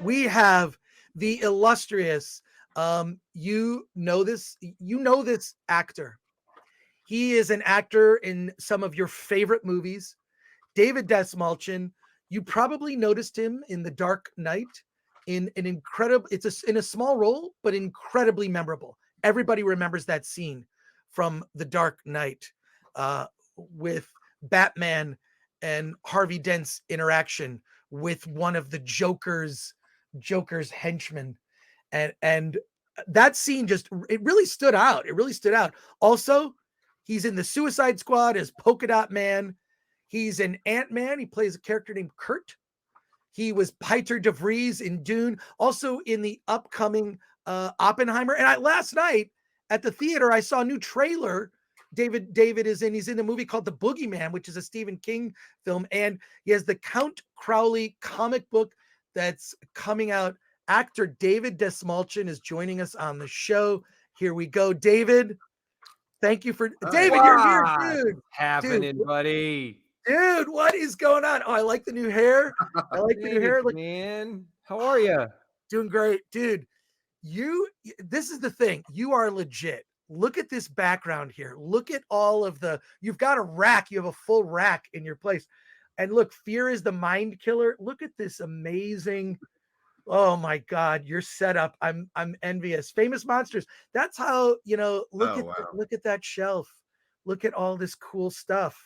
we have the illustrious, you know this actor. He is an actor in some of your favorite movies. David Dastmalchian. You probably noticed him in The Dark Knight in an incredible, in a small role, but incredibly memorable. Everybody remembers that scene from The Dark Knight with Batman and Harvey Dent's interaction with one of the Joker's henchmen. And that scene it really stood out. It really stood out. Also, he's in the Suicide Squad as Polka Dot Man. He's an Ant-Man. He plays a character named Kurt. He was Peter DeVries in Dune, also in the upcoming Oppenheimer. And last night at the theater, I saw a new trailer. David he's in a movie called The Boogeyman, which is a Stephen King film. And he has the Count Crowley comic book that's coming out. Actor David Dastmalchian is joining us on the show. Here we go. David, thank you for David. You're here, dude. Happening, buddy. Dude, what is going on? Oh, I like the new hair. I like the new hair. Look, man, how are you? Doing great, dude. This is the thing. You are legit. Look at this background here. Look at all of you've got a rack. You have a full rack in your place. And look, Fear is the Mind Killer. Look at this amazing. Oh my God, your setup. I'm envious. Famous Monsters. That's how, look at that shelf. Look at all this cool stuff.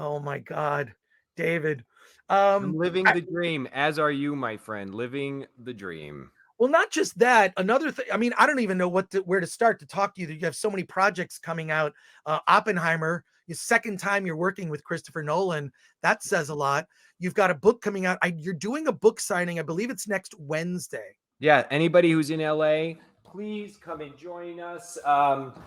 Oh my God, David. I'm living the dream, as are you, my friend. Living the dream. Well, not just that. Another thing. I mean, I don't even know where to start to talk to you. You have so many projects coming out. Oppenheimer, your second time you're working with Christopher Nolan. That says a lot. You've got a book coming out. You're doing a book signing. I believe it's next Wednesday. Yeah. Anybody who's in LA, please come and join us.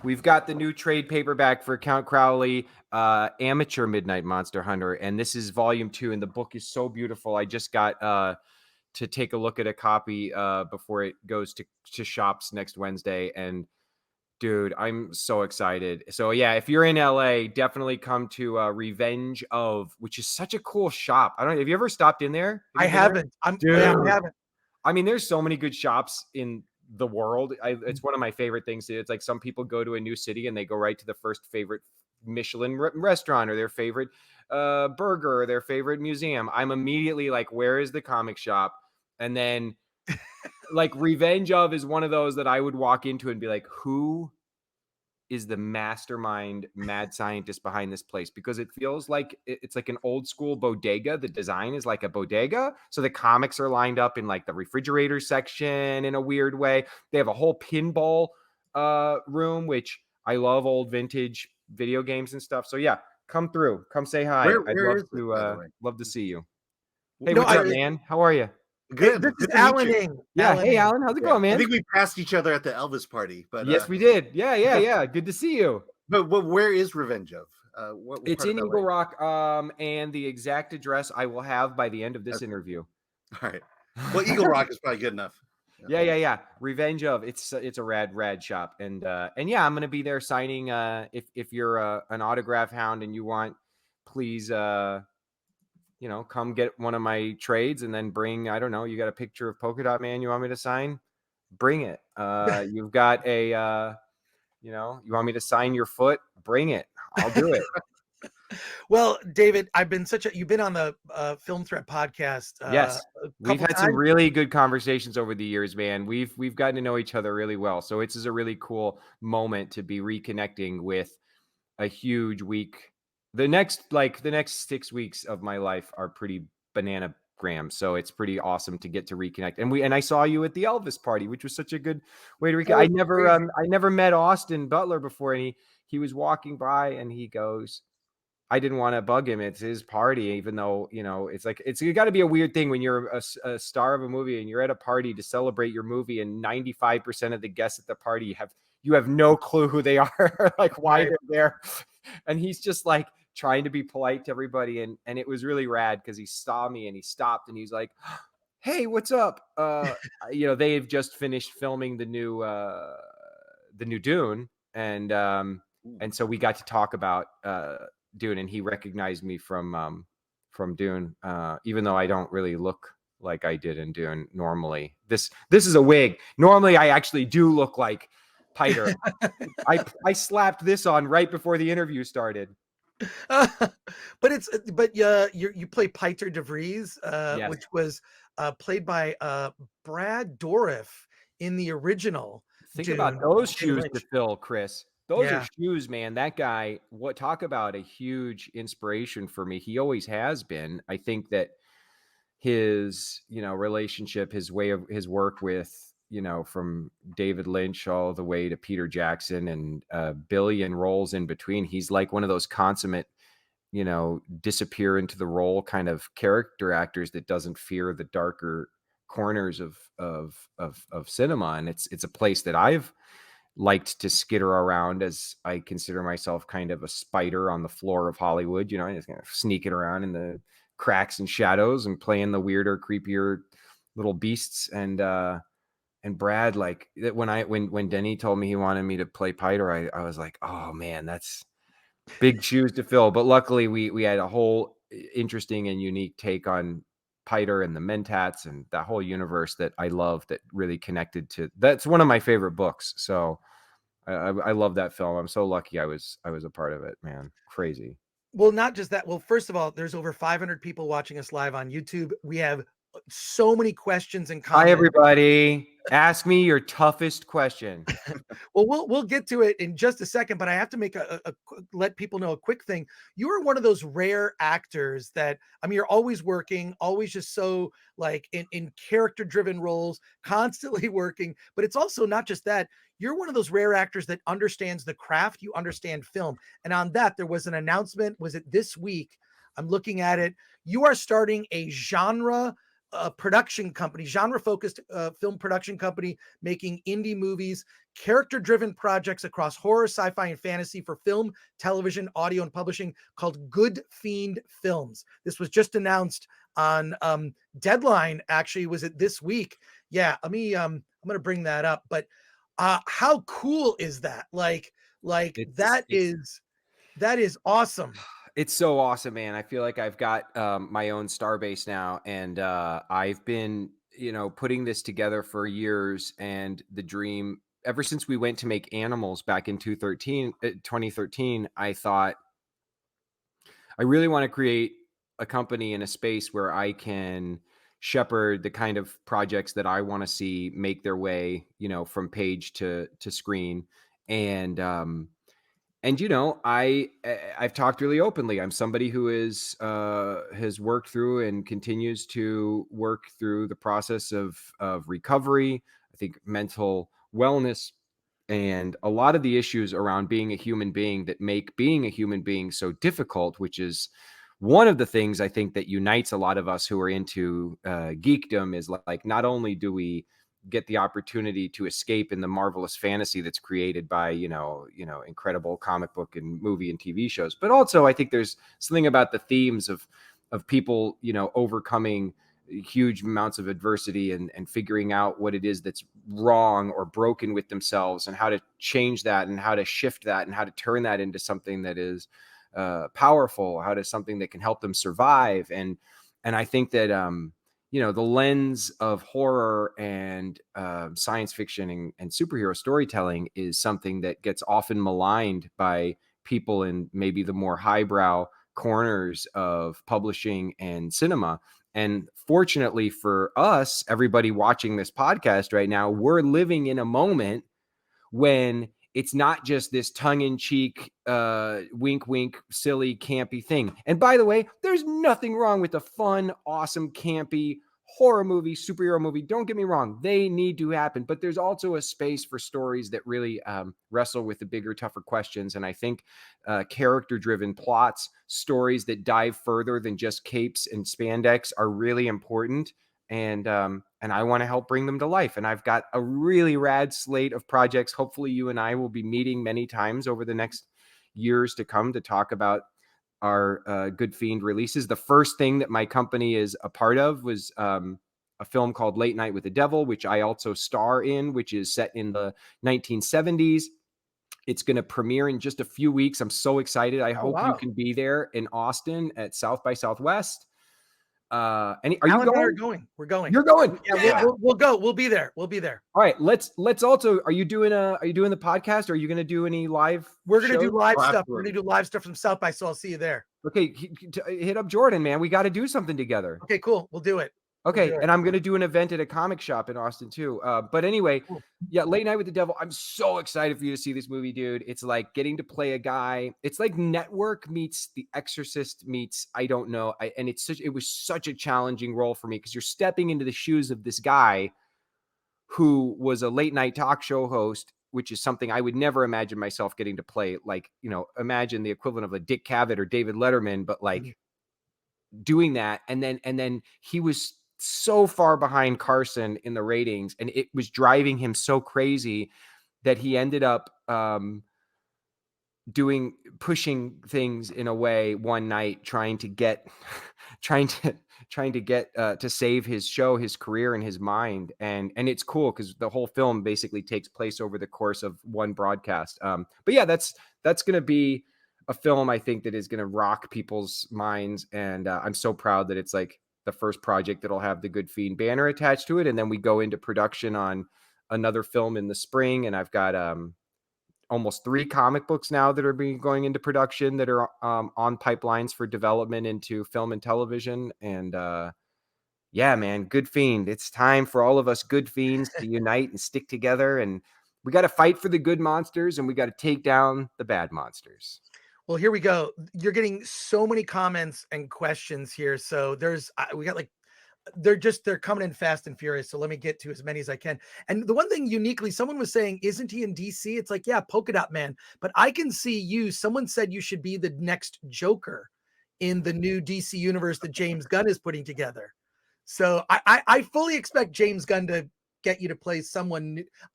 We've got the new trade paperback for Count Crowley, Amateur Midnight Monster Hunter, and this is volume 2, and the book is so beautiful. I just got to take a look at a copy before it goes to shops next Wednesday, and dude, I'm so excited. So yeah, if you're in LA, definitely come to Revenge of, which is such a cool shop. I don't know. Have you ever stopped in there? I haven't. I haven't. I mean, there's so many good shops in the world. It's one of my favorite things. It's like some people go to a new city and they go right to the first favorite Michelin restaurant or their favorite burger or their favorite museum. I'm immediately like, where is the comic shop? And then like Revenge of is one of those that I would walk into and be like, who is the mastermind mad scientist behind this place? Because it feels like it's like an old school bodega. The design is like a bodega. So the comics are lined up in like the refrigerator section in a weird way. They have a whole pinball room, which I love, old vintage video games and stuff. So yeah, come through, come say hi. I'd love to see you. Hey, what's up, man? How are you? Good. This is Alan Ng. Yeah. Hey, Alan. How's it going, man? I think we passed each other at the Elvis party, but yes, we did. Yeah. Good to see you. But where is Revenge of? What it's in Eagle Rock, and the exact address I will have by the end of this interview. All right. Well, Eagle Rock is probably good enough. Yeah. Revenge of, it's a rad shop, and yeah, I'm gonna be there signing. If you're an autograph hound and you want, please come get one of my trades and then bring, I don't know, you got a picture of Polka Dot Man you want me to sign? Bring it. You've got a, you want me to sign your foot? Bring it. I'll do it. Well, David, you've been on the Film Threat podcast. Yes. We've had some really good conversations over the years, man. We've gotten to know each other really well. So it's a really cool moment to be reconnecting with a huge week. The next 6 weeks of my life are pretty banana grams. So it's pretty awesome to get to reconnect. And I saw you at the Elvis party, which was such a good way to reconnect. I never met Austin Butler before, and he was walking by and he goes, I didn't want to bug him. It's his party, even though, it's like, it's got to be a weird thing when you're a star of a movie and you're at a party to celebrate your movie, and 95% of the guests at the party you have no clue who they are, like why they're there. And he's just like trying to be polite to everybody. And it was really rad because he saw me and he stopped and he's like, hey, what's up? They've just finished filming the new Dune. And so we got to talk about Dune, and he recognized me from Dune, even though I don't really look like I did in Dune. Normally, this is a wig. Normally, I actually do look like Piter. I slapped this on right before the interview started. But you play Piter de Vries, Yes. which was played by Brad Dourif in the original Think Dune. about those David shoes to Lynch. fill, Chris. Those are Yeah. shoes, man. That guy, what talk about a huge inspiration for me. He always has been. I think that his, relationship, his way of his work with, from David Lynch all the way to Peter Jackson and a billion roles in between. He's like one of those consummate, disappear into the role kind of character actors that doesn't fear the darker corners of cinema. And it's a place that I've liked to skitter around, as I consider myself kind of a spider on the floor of Hollywood, just kind of sneaking around in the cracks and shadows and playing the weirder, creepier little beasts. And Brad, like when Denny told me he wanted me to play Piter, I was like, oh man, that's big shoes to fill. But luckily we had a whole interesting and unique take on Piter and the Mentats and that whole universe that I love, that really connected to. That's one of my favorite books. So I love that film. I'm so lucky I was a part of it, man. Crazy. Well, not just that. Well, first of all, there's over 500 people watching us live on YouTube. We have so many questions and comments. Hi, everybody. Ask me your toughest question. Well, we'll get to it in just a second, but I have to make let people know a quick thing. You are one of those rare actors that, I mean, you're always working, always just so like in character driven roles, constantly working. But it's also not just that. You're one of those rare actors that understands the craft. You understand film, and on that there was an announcement. Was it this week? I'm looking at it. You are starting a genre production company, genre focused film production company, making indie movies, character driven projects across horror, sci-fi, and fantasy for film, television, audio, and publishing, called Good Fiend Films. This was just announced on Deadline. Actually, was it this week? Yeah, I'm going to bring that up. But how cool is that? Like that is awesome. It's so awesome, man. I feel like I've got my own star base now, and I've been, putting this together for years. And the dream, ever since we went to make Animals back in 2013, I thought I really want to create a company in a space where I can shepherd the kind of projects that I want to see make their way, from page to screen. And I've talked really openly. I'm somebody who has worked through and continues to work through the process of recovery. I think mental wellness and a lot of the issues around being a human being that make being a human being so difficult, which is one of the things I think that unites a lot of us who are into geekdom, is like, not only do we get the opportunity to escape in the marvelous fantasy that's created by, incredible comic book and movie and TV shows, but also I think there's something about the themes of people, overcoming huge amounts of adversity and figuring out what it is that's wrong or broken with themselves, and how to change that, and how to shift that, and how to turn that into something that is powerful, how to something that can help them survive. And I think that the lens of horror and science fiction and superhero storytelling is something that gets often maligned by people in maybe the more highbrow corners of publishing and cinema. And fortunately for us, everybody watching this podcast right now, we're living in a moment when it's not just this tongue-in-cheek, wink, wink, silly, campy thing. And by the way, there's nothing wrong with a fun, awesome, campy horror movie, superhero movie. Don't get me wrong. They need to happen. But there's also a space for stories that really wrestle with the bigger, tougher questions. And I think character-driven plots, stories that dive further than just capes and spandex, are really important. And I want to help bring them to life. And I've got a really rad slate of projects. Hopefully you and I will be meeting many times over the next years to come to talk about our Good Fiend releases. The first thing that my company is a part of was a film called Late Night with the Devil, which I also star in, which is set in the 1970s. It's going to premiere in just a few weeks. I'm so excited. I hope you can be there in Austin at South by Southwest. Are you Alan and I are going? going. We're going. You're going. Yeah, we'll go. We'll be there. We'll be there. All right. Let's also. Are you doing the podcast? Or are you going to do any live? We're gonna do shows? live Oh, stuff. absolutely. We're gonna do live stuff from South by, so I'll see you there. Okay. Hit up Jordan, man. We got to do something together. Okay, cool. We'll do it. Okay, and I'm going to do an event at a comic shop in Austin too. But anyway, Cool. yeah, Late Night with the Devil. I'm so excited for you to see this movie, dude. It's like getting to play a guy. It's like Network meets The Exorcist meets I don't know. And it was such a challenging role for me because you're stepping into the shoes of this guy who was a late night talk show host, which is something I would never imagine myself getting to play. Like, imagine the equivalent of a Dick Cavett or David Letterman, but like doing that. And then he was so far behind Carson in the ratings, and it was driving him so crazy that he ended up pushing things in a way one night, trying to get to save his show, his career, and his mind. And it's cool because the whole film basically takes place over the course of one broadcast. But yeah, that's going to be a film I think that is going to rock people's minds. And I'm so proud that it's like the first project that'll have the Good Fiend banner attached to it. And then we go into production on another film in the spring. And I've got almost 3 comic books now that are going into production that are on pipelines for development into film and television. And yeah, man, Good Fiend. It's time for all of us good fiends to unite and stick together. And we got to fight for the good monsters, and we got to take down the bad monsters. Well, here we go. You're getting so many comments and questions here. So we got they're coming in fast and furious. So let me get to as many as I can. And the one thing uniquely, someone was saying, isn't he in DC? It's like, yeah, Polka Dot Man, but I can see you. Someone said you should be the next Joker in the new DC universe that James Gunn is putting together. So I fully expect James Gunn to get you to play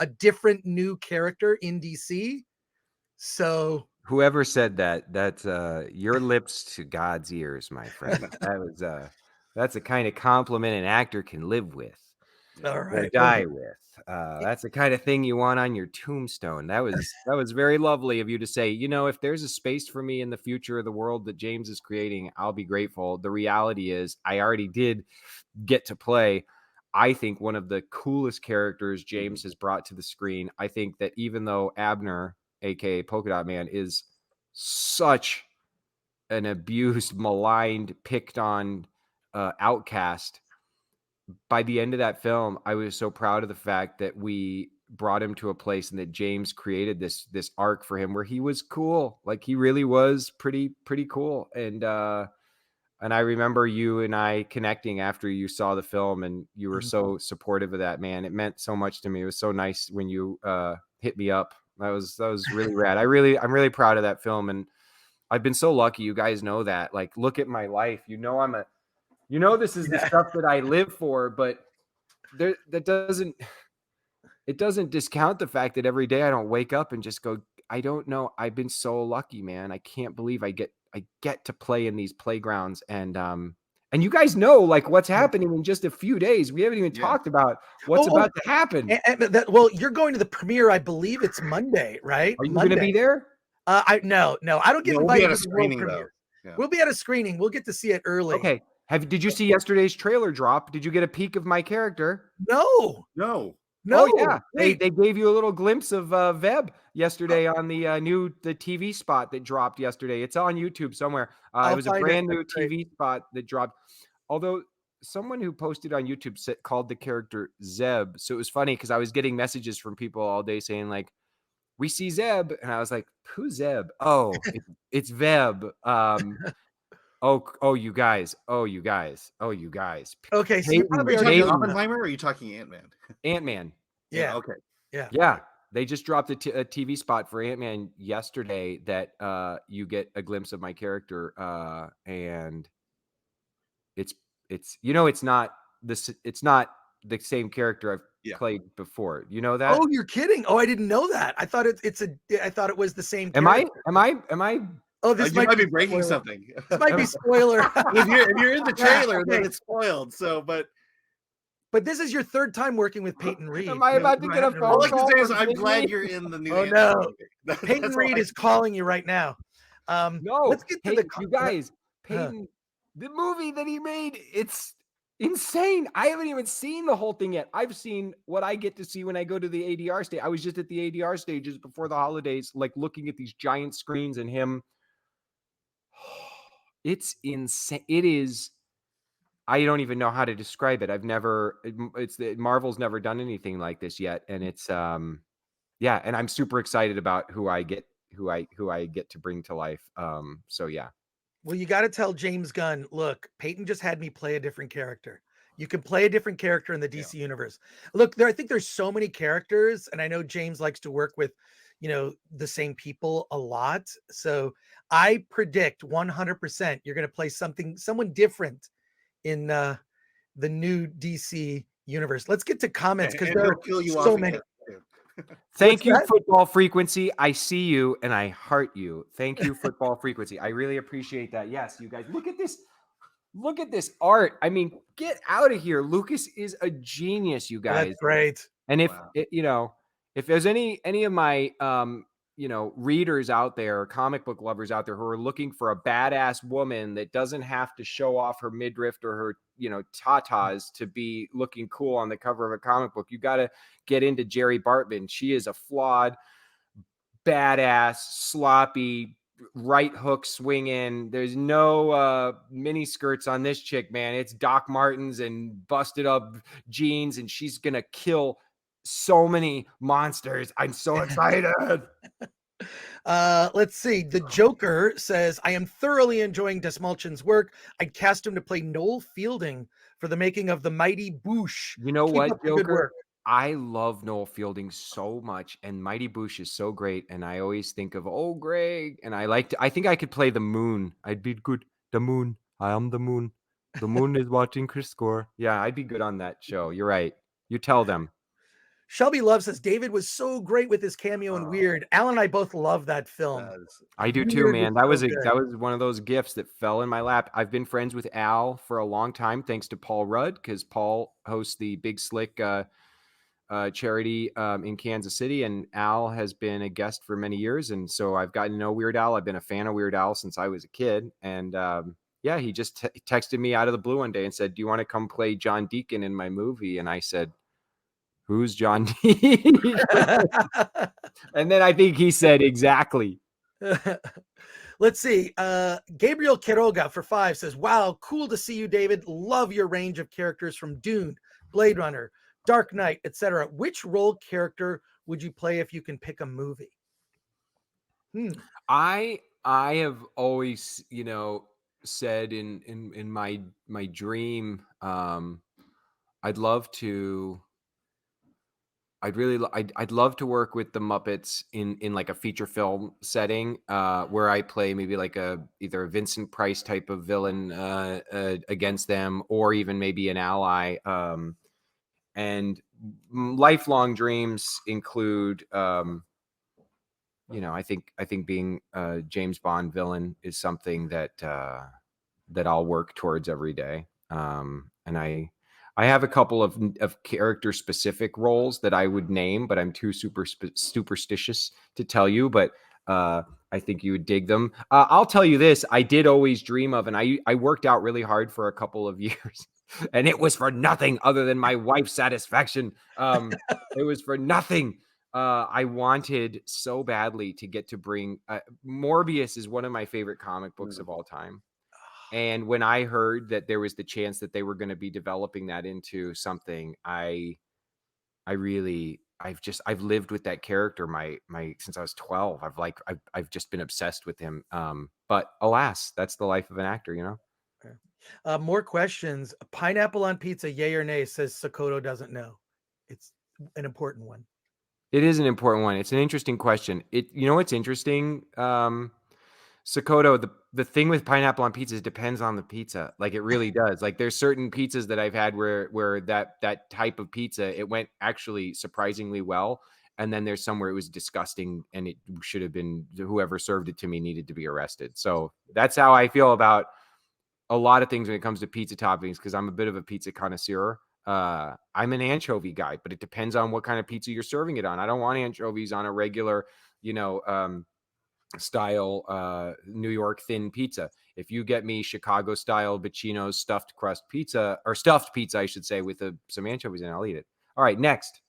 a different new character in DC. So whoever said that's your lips to God's ears, my friend. That's the kind of compliment an actor can live with. All right. Or die with. That's the kind of thing you want on your tombstone. That was very lovely of you to say, if there's a space for me in the future of the world that James is creating, I'll be grateful. The reality is I already did get to play, I think, one of the coolest characters James has brought to the screen. I think that even though Abner, aka Polka Dot Man, is such an abused, maligned, picked on outcast, by the end of that film, I was so proud of the fact that we brought him to a place and that James created this arc for him where he was cool. Like, he really was pretty cool. And I remember you and I connecting after you saw the film, and you were so supportive of that, man. It meant so much to me. It was so nice when you hit me up. That was really rad. I'm really proud of that film, and I've been so lucky. You guys know that. Like, look at my life. This is the stuff that I live for, but it doesn't discount the fact that every day I don't wake up and just go, I don't know. I've been so lucky, man. I can't believe I get to play in these playgrounds, and you guys know like what's happening in just a few days. We haven't even talked about what's about to happen. Well, you're going to the premiere. I believe it's Monday, right? Are you going to be there? No, I don't get invited. We'll be at a to the world screening, premiere. though. Yeah. We'll be at a screening. We'll get to see it early. Okay. Did you see yesterday's trailer drop? Did you get a peek of my character? No. No. Oh yeah, they gave you a little glimpse of Veb yesterday on the TV spot that dropped yesterday. It's on YouTube somewhere. It was a brand new TV spot that dropped. Although someone who posted on YouTube called the character Zeb, so it was funny because I was getting messages from people all day saying like, "We see Zeb," and I was like, "Who's Zeb?" Oh, it's Veb. Oh, you guys. Okay. So are you talking Oppenheimer or are you talking Ant-Man? Ant-Man. Yeah. Okay. Yeah. They just dropped a TV spot for Ant-Man yesterday that you get a glimpse of my character, and it's not the same character I've played before. You know that? Oh, you're kidding. Oh, I didn't know that. I thought I thought it was the same character. Am I? Oh, this might be breaking something. This might be spoiler. if you're in the trailer, then it's spoiled. So, but this is your third time working with Peyton Reed. Am I about to get a phone call? All I can say is I'm glad you're in the new. Oh no, Peyton Reed is calling you right now. No, let's get to you guys. Peyton The movie that he made, it's insane. I haven't even seen the whole thing yet. I've seen what I get to see when I go to the ADR stage. I was just at the ADR stages before the holidays, like looking at these giant screens and him. It's insane. It is. I don't even know how to describe it. Marvel's never done anything like this yet, and it's yeah, and I'm super excited about who I get to bring to life. So yeah. Well, you got to tell James Gunn, look, Peyton just had me play a different character. You can play a different character in the DC universe. Look, I think there's so many characters, and I know James likes to work with, the same people a lot. So I predict 100% you're going to play someone different in the new DC universe. Let's get to comments because there are so many. Thank you, Football Frequency. I see you and I heart you. Thank you, Football Frequency. I really appreciate that. Yes, you guys, look at this. Look at this art. I mean, get out of here. Lucas is a genius, you guys. That's great. And if if there's any of my readers out there, comic book lovers out there who are looking for a badass woman that doesn't have to show off her midriff or her, tatas to be looking cool on the cover of a comic book, you got to get into Jerry Bartman. She is a flawed, badass, sloppy, right hook swinging. There's no mini skirts on this chick, man. It's Doc Martens and busted up jeans, and she's gonna kill so many monsters. I'm so excited. Let's see. The Joker says, I am thoroughly enjoying Dastmalchian's work. I'd cast him to play Noel Fielding for the making of the Mighty Boosh. You know what, Joker? I love Noel Fielding so much, and Mighty Boosh is so great. And I always think of, Greg. And I think I could play the moon. I'd be good. The moon. I am the moon. The moon is watching Chris score. Yeah, I'd be good on that show. You're right. You tell them. Shelby Love says David was so great with his cameo in Weird. Alan and I both love that film. I do too, man. That was one of those gifts that fell in my lap. I've been friends with Al for a long time, thanks to Paul Rudd, because Paul hosts the Big Slick charity in Kansas City, and Al has been a guest for many years, and so I've gotten to know Weird Al. I've been a fan of Weird Al since I was a kid, and yeah, he just texted me out of the blue one day and said, do you want to come play John Deacon in my movie? And I said, who's John Deacon? And then I think he said, exactly. Let's see. Gabriel Quiroga for 5 says, wow, cool to see you, David. Love your range of characters from Dune, Blade Runner, Dark Knight, etc. Which role character would you play if you can pick a movie? I have always, said in my dream, I'd love to work with the Muppets in like a feature film setting, where I play maybe like either a Vincent Price type of villain against them, or even maybe an ally. And lifelong dreams include, I think being a James Bond villain is something that I'll work towards every day. And I have a couple of character specific roles that I would name, but I'm too superstitious to tell you. But I think you would dig them. I'll tell you this: I did always dream of, and I worked out really hard for a couple of years. And it was for nothing other than my wife's satisfaction. It was for nothing. I wanted so badly to get to bring Morbius is one of my favorite comic books of all time. And when I heard that there was the chance that they were going to be developing that into something, I've lived with that character since I was 12. I've just been obsessed with him. But alas, that's the life of an actor, More questions. Pineapple on pizza, yay or nay, says Sokoto doesn't know. It's an important one. It is an important one. It's an interesting question. What's interesting, Sokoto, the thing with pineapple on pizza depends on the pizza. Like it really does. Like there's certain pizzas that I've had where that type of pizza, it went actually surprisingly well. And then there's some where it was disgusting, and it should have been, whoever served it to me needed to be arrested. So that's how I feel about a lot of things when it comes to pizza toppings, because I'm a bit of a pizza connoisseur. I'm an anchovy guy, but it depends on what kind of pizza you're serving it on. I don't want anchovies on a regular, style New York thin pizza. If you get me Chicago style Bacino's stuffed crust pizza, or stuffed pizza, I should say, with some anchovies in, I'll eat it. All right, next.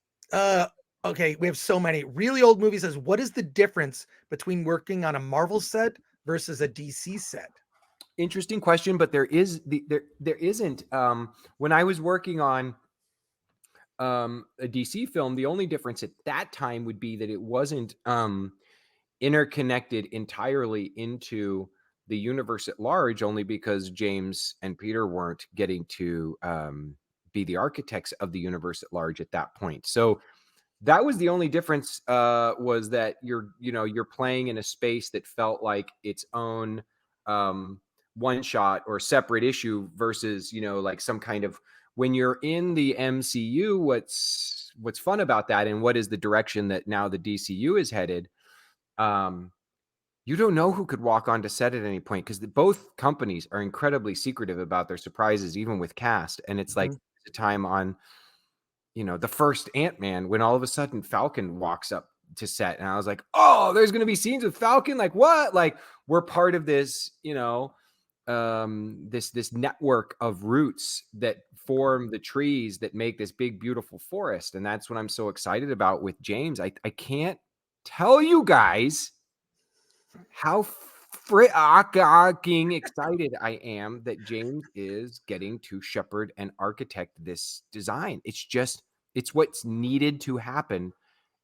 Okay, we have so many. Really Old Movie says, what is the difference between working on a Marvel set versus a DC set? Interesting question, but there isn't. When I was working on a DC film, the only difference at that time would be that it wasn't interconnected entirely into the universe at large, only because James and Peter weren't getting to be the architects of the universe at large at that point. So that was the only difference, was that you're playing in a space that felt like its own one shot or separate issue versus, like some kind of, when you're in the MCU, what's fun about that, and what is the direction that now the DCU is headed, you don't know who could walk onto set at any point, because both companies are incredibly secretive about their surprises, even with cast. And it's like the time on, the first Ant-Man, when all of a sudden Falcon walks up to set, and I was like, oh, there's going to be scenes with Falcon. Like, what? Like, we're part of this, this network of roots that form the trees that make this big, beautiful forest. And that's what I'm so excited about with James. I can't tell you guys how freaking excited I am that James is getting to shepherd and architect this design. It's what's needed to happen.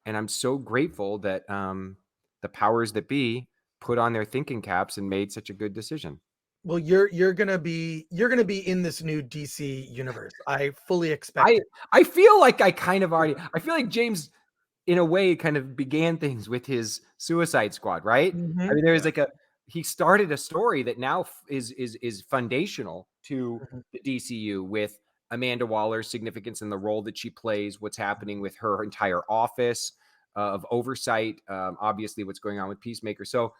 And I'm so grateful that the powers that be put on their thinking caps and made such a good decision. Well, you're gonna be in this new DC universe. I fully expect it. I feel like I feel like James, in a way, kind of began things with his Suicide Squad, right? I mean, there was he started a story that now is foundational to the DCU, with Amanda Waller's significance in the role that she plays, what's happening with her entire office of oversight, obviously what's going on with Peacemaker. So,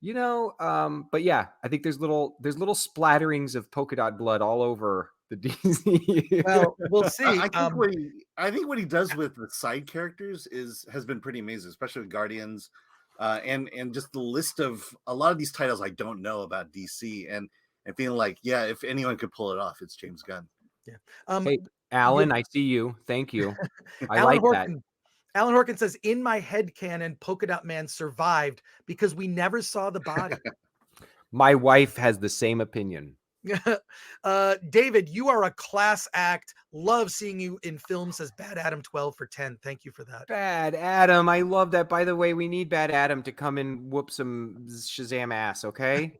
but yeah, I think there's little splatterings of polka dot blood all over the DC. Well, we'll see. I think what he does with the side characters has been pretty amazing, especially with Guardians, and just the list of a lot of these titles I don't know about DC, and feeling like, yeah, if anyone could pull it off, it's James Gunn. Yeah. Hey, Alan, I see you. Thank you. I Alan like Horkin, that. Alan Horkin says, in my head canon, Polka Dot Man survived because we never saw the body. My wife has the same opinion. David, you are a class act. Love seeing you in film, says Bad Adam 12 for 10. Thank you for that. Bad Adam. I love that. By the way, we need Bad Adam to come and whoop some Shazam ass, okay?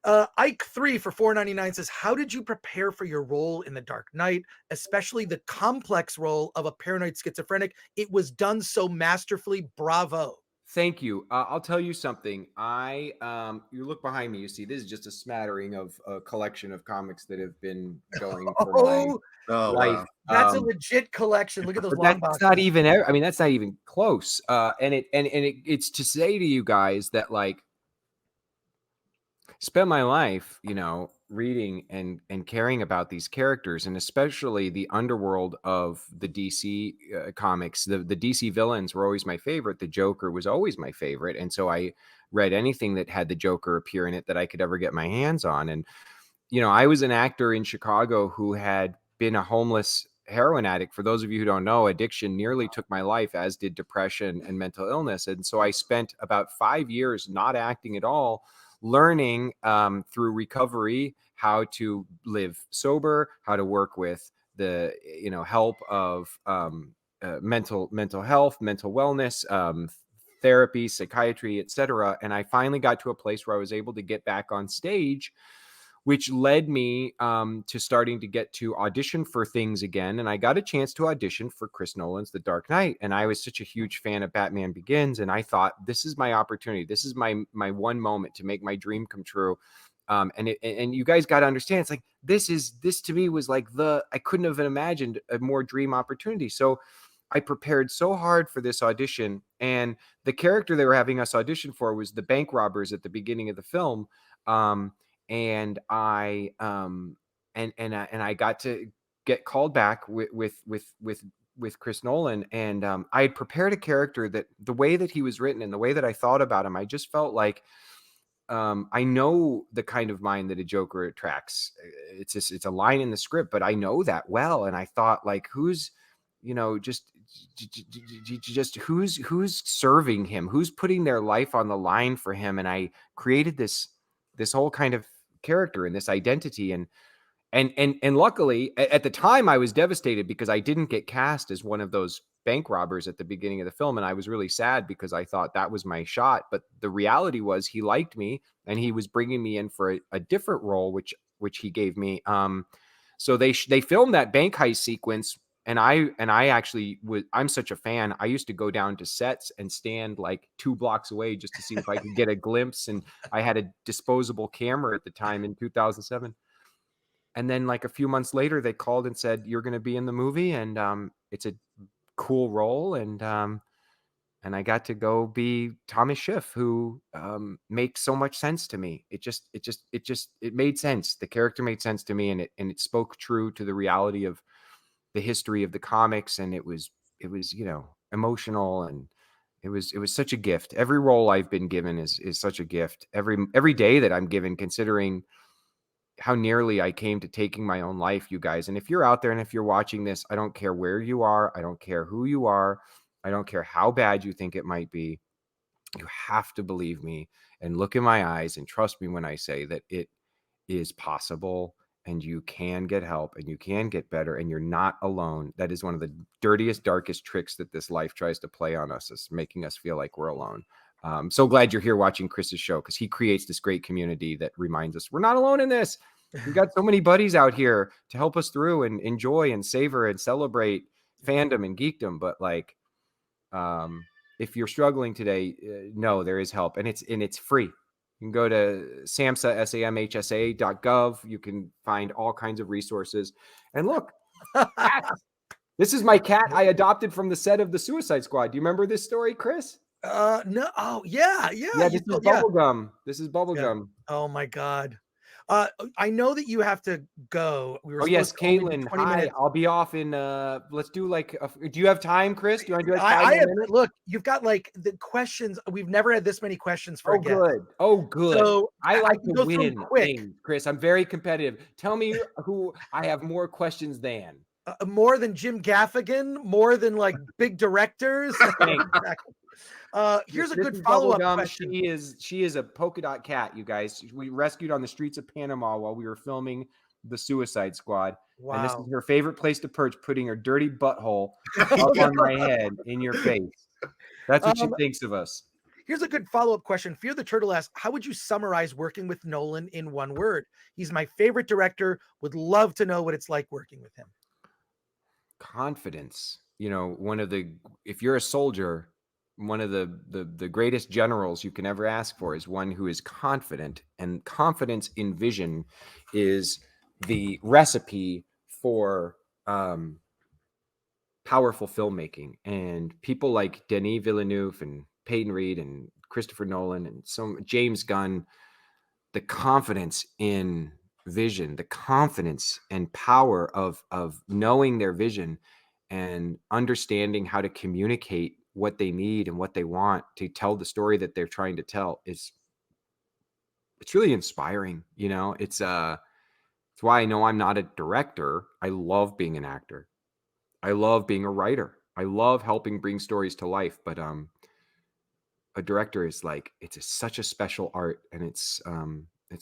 Ike 3 for $4.99 says, how did you prepare for your role in The Dark Knight, especially the complex role of a paranoid schizophrenic? It was done so masterfully. Bravo. Thank you. I'll tell you something. You look behind me, you see, this is just a smattering of a collection of comics that have been going for my life. Wow. That's a legit collection. Look at those long boxes. That's not even, I mean, that's not even close. And it's to say to you guys that, like, spent my life, reading and caring about these characters, and especially the underworld of the DC comics. The DC villains were always my favorite. The Joker was always my favorite. And so I read anything that had the Joker appear in it that I could ever get my hands on. And, I was an actor in Chicago who had been a homeless heroin addict. For those of you who don't know, addiction nearly took my life, as did depression and mental illness. And so I spent about 5 years not acting at all, learning through recovery how to live sober, how to work with the help of mental health, mental wellness, therapy, psychiatry, etc. And I finally got to a place where I was able to get back on stage, which led me to starting to get to audition for things again. And I got a chance to audition for Chris Nolan's The Dark Knight. And I was such a huge fan of Batman Begins. And I thought, this is my opportunity. This is my one moment to make my dream come true. And you guys got to understand, it's like, this to me was like I couldn't have imagined a more dream opportunity. So I prepared so hard for this audition. And the character they were having us audition for was the bank robbers at the beginning of the film. And I got to get called back with Chris Nolan, and I had prepared a character that the way that he was written and the way that I thought about him, I just felt like I know the kind of mind that a Joker attracts. It's a line in the script, but I know that well. And I thought, like, who's, just who's serving him, who's putting their life on the line for him. And I created this whole kind of character and this identity. And luckily at the time I was devastated because I didn't get cast as one of those bank robbers at the beginning of the film. And I was really sad because I thought that was my shot. But the reality was he liked me and he was bringing me in for a different role, which he gave me. So they filmed that bank heist sequence. And I actually I'm such a fan. I used to go down to sets and stand like 2 blocks away just to see if I could get a glimpse. And I had a disposable camera at the time in 2007. And then like a few months later, they called and said, you're going to be in the movie. And it's a cool role. And I got to go be Thomas Schiff, who makes so much sense to me. It made sense. The character made sense to me, and it spoke true to the reality of the history of the comics. And it was emotional, and it was such a gift. Every role I've been given is such a gift. Every day that I'm given, considering how nearly I came to taking my own life, you guys. And if you're out there and if you're watching this, I don't care where you are. I don't care who you are. I don't care how bad you think it might be. You have to believe me and look in my eyes and trust me when I say that it is possible, and you can get help and you can get better, and you're not alone. That is one of the dirtiest, darkest tricks that this life tries to play on us, is making us feel like we're alone. I'm so glad you're here watching Chris's show, because he creates this great community that reminds us we're not alone in this. We've got so many buddies out here to help us through and enjoy and savor and celebrate fandom and geekdom. But like, if you're struggling today, no, there is help, and it's free. You can go to samhsa.gov. You can find all kinds of resources. And look, this is my cat I adopted from the set of the Suicide Squad. Do you remember this story, Chris? No. Oh, yeah. This is Bubblegum. This is Bubblegum. Yeah. Oh my God. I know that you have to go. We were yes, Caitlin. Hi. Minutes. I'll be off in. Let's do like. Do you have time, Chris? Do you want to do it? I have. Look, you've got like the questions. We've never had this many questions for. Oh, good. So I like to win quick, Chris. I'm very competitive. Tell me who I have more questions than. More than Jim Gaffigan. More than like big directors. Here's a good follow-up question. She is a polka dot cat, you guys. We rescued on the streets of Panama while we were filming the Suicide Squad. Wow. And this is her favorite place to perch, putting her dirty butthole up on my head in your face. That's what she thinks of us. Here's a good follow-up question. Fear the Turtle asks, how would you summarize working with Nolan in one word? He's my favorite director. Would love to know what it's like working with him. Confidence. If you're a soldier, one of the greatest generals you can ever ask for is one who is confident, and confidence in vision is the recipe for powerful filmmaking. And people like Denis Villeneuve and Peyton Reed and Christopher Nolan and James Gunn, the confidence in vision, the confidence and power of knowing their vision and understanding how to communicate what they need and what they want to tell the story that they're trying to tell it's really inspiring. It's why I know I'm not a director. I love being an actor. I love being a writer. I love helping bring stories to life. But a director is like, such a special art, and it's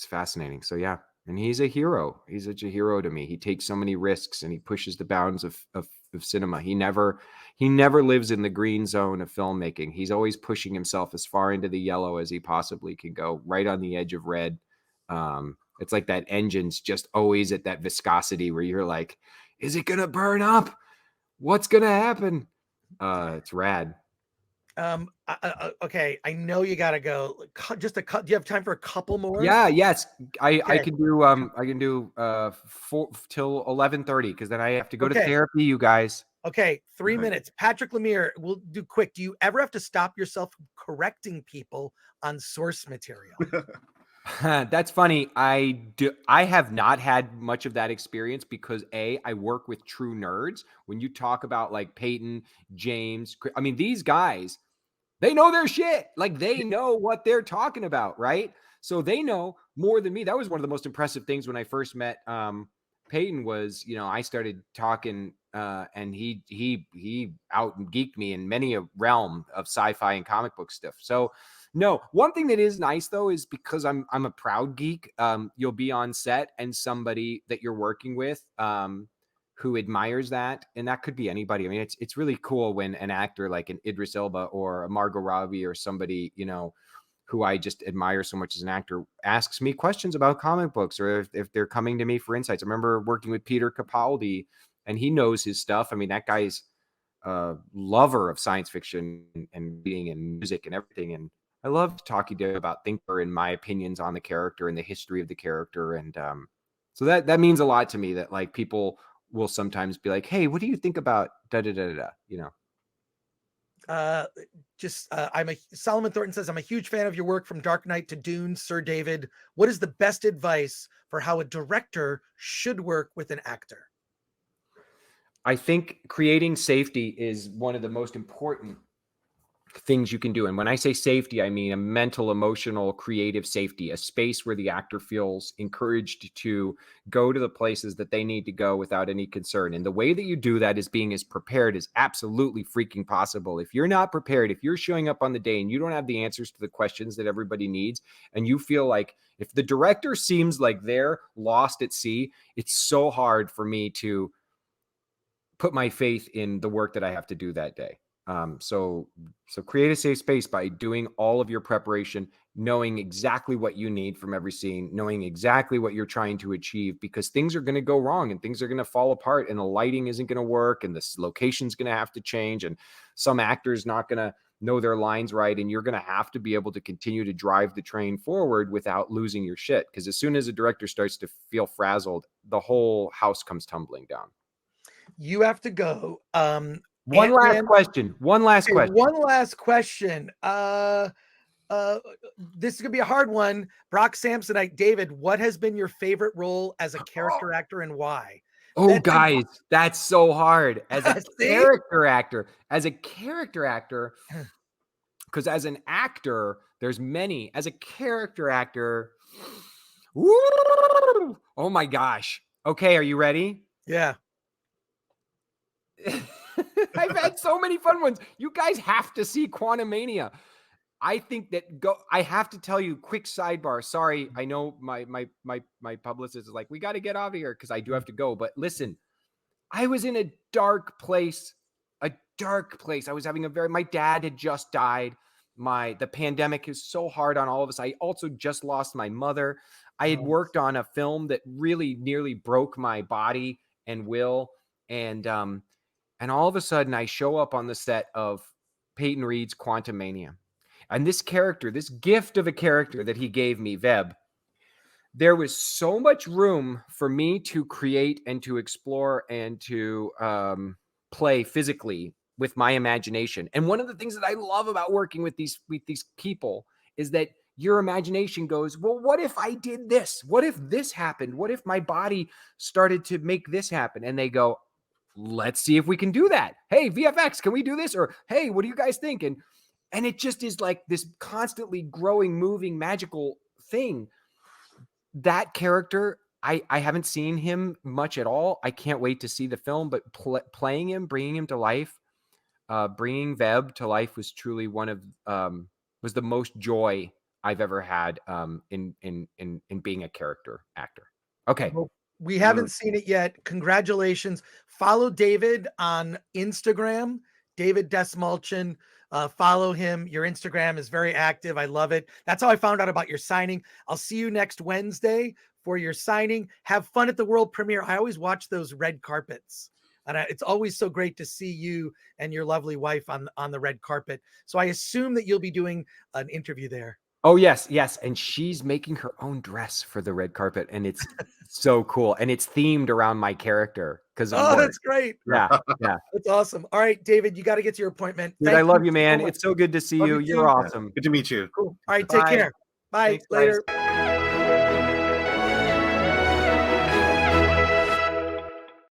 fascinating. So yeah. And he's a hero. He's such a hero to me. He takes so many risks and he pushes the bounds of cinema. He never lives in the green zone of filmmaking. He's always pushing himself as far into the yellow as he possibly can go, right on the edge of red. It's like that engine's just always at that viscosity where you're like, is it going to burn up? What's going to happen? It's rad. Okay, I know you gotta go. Do you have time for a couple more? Yes. I can do 4 till 11:30, because then I have to go to therapy, you guys. Okay, 3 minutes. Patrick Lemire, we'll do quick. Do you ever have to stop yourself from correcting people on source material? That's funny. I have not had much of that experience because I work with true nerds. When you talk about like Peyton, James, I mean, these guys, they know their shit. Like they know what they're talking about, right? So they know more than me. That was one of the most impressive things when I first met Peyton was, I started talking and he out geeked me in many a realm of sci-fi and comic book stuff. So no, one thing that is nice though is because I'm a proud geek. You'll be on set and somebody that you're working with who admires that, and that could be anybody. I mean, it's really cool when an actor like an Idris Elba or a Margot Robbie or somebody, who I just admire so much as an actor asks me questions about comic books, or if they're coming to me for insights. I remember working with Peter Capaldi, and he knows his stuff. I mean, that guy's a lover of science fiction and reading and music and everything. And I love talking to him about Thinker and my opinions on the character and the history of the character. And so that means a lot to me that like people will sometimes be like, hey, what do you think about da da da da? Solomon Thornton says, I'm a huge fan of your work from Dark Knight to Dune. Sir David, what is the best advice for how a director should work with an actor? I think creating safety is one of the most important things you can do. And when I say safety, I mean a mental, emotional, creative safety, a space where the actor feels encouraged to go to the places that they need to go without any concern. And the way that you do that is being as prepared as absolutely freaking possible. If you're not prepared, if you're showing up on the day and you don't have the answers to the questions that everybody needs, and you feel like if the director seems like they're lost at sea, it's so hard for me to put my faith in the work that I have to do that day. So create a safe space by doing all of your preparation, knowing exactly what you need from every scene, knowing exactly what you're trying to achieve, because things are going to go wrong and things are going to fall apart and the lighting isn't going to work and the location's going to have to change and some actor's not going to know their lines right. And you're going to have to be able to continue to drive the train forward without losing your shit. Because as soon as a director starts to feel frazzled, the whole house comes tumbling down. You have to go. One last question. One last question. This is gonna be a hard one. Brock Samsonite, David, what has been your favorite role as a character actor and why? Guys, that's so hard. As a character actor, because as an actor, there's many. As a character actor, woo, oh my gosh. Okay, are you ready? Yeah. I've had so many fun ones. You guys have to see Quantumania. I think that I have to tell you, quick sidebar. Sorry, I know my publicist is like, we got to get out of here because I do have to go. But listen, I was in a dark place. I was having my dad had just died. The pandemic is so hard on all of us. I also just lost my mother. I had worked on a film that really nearly broke my body and will. And all of a sudden I show up on the set of Peyton Reed's Quantumania. And this character, this gift of a character that he gave me, Veb, there was so much room for me to create and to explore and to play physically with my imagination. And one of the things that I love about working with these people is that your imagination goes, well, what if I did this? What if this happened? What if my body started to make this happen? And they go, let's see if we can do that. Hey, VFX, can we do this? Or, hey, what do you guys think? And it just is like this constantly growing, moving, magical thing. That character, I haven't seen him much at all. I can't wait to see the film, but playing him, bringing him to life, bringing Veb to life was truly was the most joy I've ever had in being a character actor. Okay. Well, we haven't seen it yet. Congratulations. Follow David on Instagram, David Dastmalchian. Follow him. Your Instagram is very active. I love it. That's how I found out about your signing. I'll see you next Wednesday for your signing. Have fun at the world premiere. I always watch those red carpets. And it's always so great to see you and your lovely wife on the red carpet. So I assume that you'll be doing an interview there. Oh, yes. And she's making her own dress for the red carpet. And it's so cool. And it's themed around my character. That's great. Yeah. That's awesome. All right, David, you got to get to your appointment. Dude, I love you, man. It's so good to see you. You're awesome. Good to meet you. Cool. All right, take care. Bye. Thanks, later. Guys.